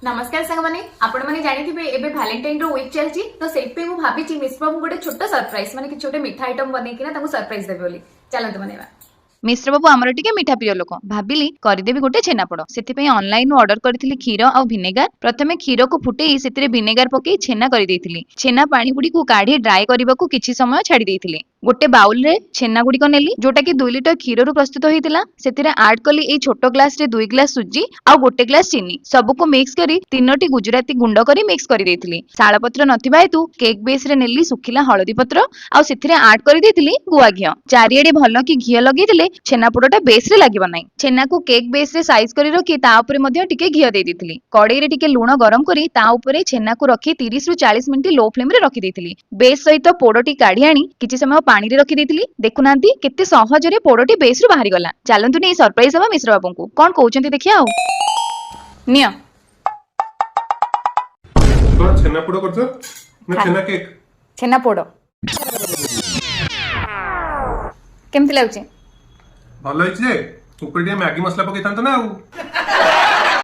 नमस्कार सांग माने आपण माने जानिथिबे एबे वैलेंटाइन रो वीक चलची तो सेट पे मु भाबीची मिस बाबू गोटे छोटो सरप्राइज माने कि छोटे मिठा आइटम बनै कि ना ताकू सरप्राइज देबे बोली चलंतु बनेबा। मिश्र बाबू आमर टिके मीठा प्रिय लोक भाविली करदेवी गोटे छेनापोड़ से ऑनलाइन ऑर्डर करथिली क्षीर आ विनेगार। प्रथमे क्षीर को फुटेई सेतिरे विनेगार पकई छेना कर देइथिली। छेना पानी गुडी को काढी ड्राई करबा को किछि समय छाडी देइथिली। गोटे बाउल रे छेना गुडी को नेली जोटा कि 2 लिटर क्षीर रु प्रस्तुत होइतिला। सेतिरे ऐड कली एई छोटो ग्लास रे 2 ग्लास सुजी आ गोटे ग्लास चीनी सबको मिक्स करी 3टी गुजराती गुंड करी मिक्स करी देइथिली। शालपत्र नथिबा हेतु केक बेस रे नेली सुखिला हळदी पत्र आ सेतिरे ऐड करी देइथिली गुआ घियो। चारिएडे भलो कि घियो लगे देले छेनापोड़टा बेस रे लागिबो नाही। छेना को केक बेस रे साइज करी रखी ता ऊपर मध्ये टिके घियो दे देइथिली। कड़ाई रे टिके लूण गरम करी ता ऊपर छेना को रखी 30 रु 40 मिनिट लो फ्लेम रे रखी देइथिली। बेस सहित पोड़टी काढी आनी किछि समय पानी रे रखी देइथिली। देखुनांती केते सहज रे पोड़टी बेस रू बाहरी गला। चलंतु नै सरप्राइज हबा मिश्र बाबू को कोन कहउचंती देखिया। नियो कोन छेना पोड़ करछ ना छेना केक? छेना पोड़ केमति लागुची? भलो हिचे ऊपर मैगी मसला पकई था ना।